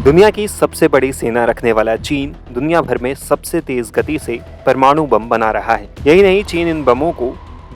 दुनिया की सबसे बड़ी सेना रखने वाला चीन दुनिया भर में सबसे तेज गति से परमाणु बम बना रहा है। यही नहीं, चीन इन बमों को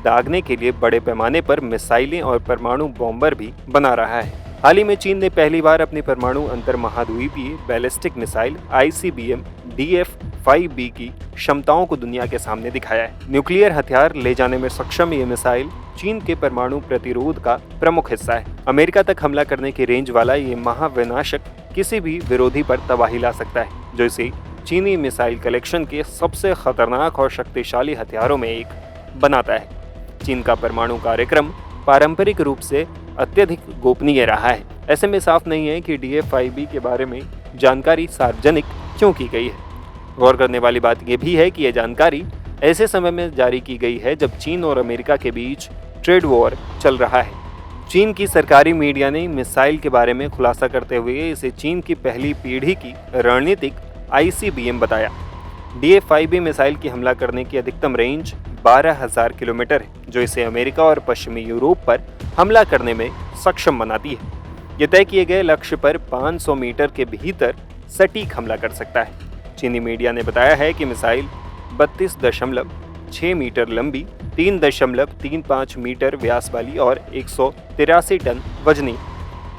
दागने के लिए बड़े पैमाने पर मिसाइलें और परमाणु बॉम्बर भी बना रहा है। हाल ही में चीन ने पहली बार अपनी परमाणु अंतर महाद्वीपीय बैलिस्टिक मिसाइल ICBM DF-5B की क्षमताओं को दुनिया के सामने दिखाया है। न्यूक्लियर हथियार ले जाने में सक्षम ये मिसाइल चीन के परमाणु प्रतिरोध का प्रमुख हिस्सा है। अमेरिका तक हमला करने की रेंज वाला ये महाविनाशक किसी भी विरोधी पर तबाही ला सकता है, जो इसे चीनी मिसाइल कलेक्शन के सबसे खतरनाक और शक्तिशाली हथियारों में एक बनाता है। चीन का परमाणु कार्यक्रम पारंपरिक रूप से अत्यधिक गोपनीय रहा है। ऐसे में साफ नहीं है कि DF-5B के बारे में जानकारी सार्वजनिक क्यों की गई है। गौर करने वाली बात यह भी है कि यह जानकारी ऐसे समय में जारी की गई है जब चीन और अमेरिका के बीच ट्रेड वॉर चल रहा है। चीन की सरकारी मीडिया ने मिसाइल के बारे में खुलासा करते हुए इसे चीन की पहली पीढ़ी की रणनीतिक ICBM बताया। DF-5B मिसाइल की हमला करने की अधिकतम रेंज 12,000 किलोमीटर है, जो इसे अमेरिका और पश्चिमी यूरोप पर हमला करने में सक्षम बनाती है। ये तय किए गए लक्ष्य पर 500 मीटर के भीतर सटीक हमला कर सकता है। चीनी मीडिया ने बताया है कि मिसाइल 32.6 मीटर लंबी, 3.35 मीटर व्यास वाली और 183 टन वजनी।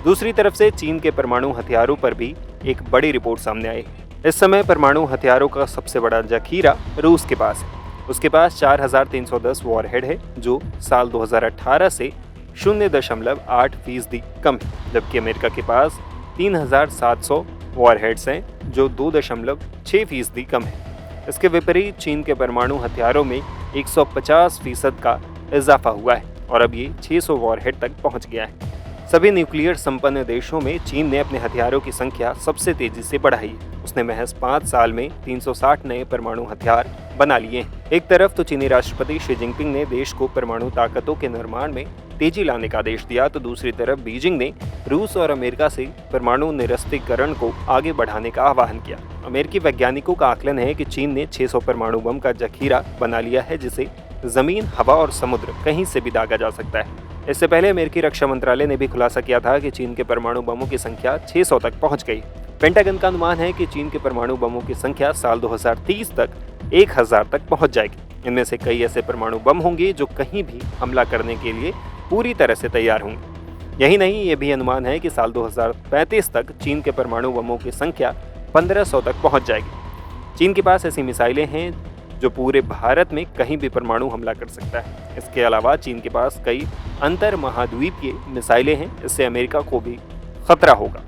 दूसरी तरफ से चीन के परमाणु हथियारों पर भी एक बड़ी रिपोर्ट सामने आई। इस समय परमाणु हथियारों का सबसे बड़ा जखीरा रूस के पास है। उसके पास 4,310 वॉरहेड है, जो साल 2018 से 0.8% कम है, जबकि अमेरिका के पास 3,700 वॉरहेड्स हैं, जो 2.6% कम है। इसके विपरीत चीन के परमाणु हथियारों में 150% का इजाफा हुआ है और अब ये 600 वॉरहेड तक पहुंच गया है। सभी न्यूक्लियर संपन्न देशों में चीन ने अपने हथियारों की संख्या सबसे तेजी से बढ़ाई है। उसने महज 5 साल में 360 नए परमाणु हथियार बना लिए हैं। एक तरफ तो चीनी राष्ट्रपति शी जिनपिंग ने देश को परमाणु ताकतों के निर्माण में तेजी लाने का आदेश दिया, तो दूसरी तरफ बीजिंग ने रूस और अमेरिका से परमाणु निरस्त्रीकरण को आगे बढ़ाने का आह्वान किया। अमेरिकी वैज्ञानिकों का आकलन है कि चीन ने 600 परमाणु बम का जखीरा बना लिया है, जिसे जमीन, हवा और समुद्र कहीं से भी दागा जा सकता है। इससे पहले अमेरिकी रक्षा मंत्रालय ने भी खुलासा किया था कि चीन के परमाणु बमों की संख्या 600 तक पहुंच गई। पेंटागन का अनुमान है कि चीन के परमाणु बमों की संख्या साल 2030 तक 1,000 तक पहुंच जाएगी। इनमें से कई ऐसे परमाणु बम होंगे जो कहीं भी हमला करने के लिए पूरी तरह से तैयार होंगे। यही नहीं, ये भी अनुमान है कि साल 2035 तक चीन के परमाणु बमों की संख्या 1,500 तक पहुंच जाएगी। चीन के पास ऐसी मिसाइलें हैं जो पूरे भारत में कहीं भी परमाणु हमला कर सकता है। इसके अलावा चीन के पास कई अंतर महाद्वीपीय मिसाइलें हैं, इससे अमेरिका को भी खतरा होगा।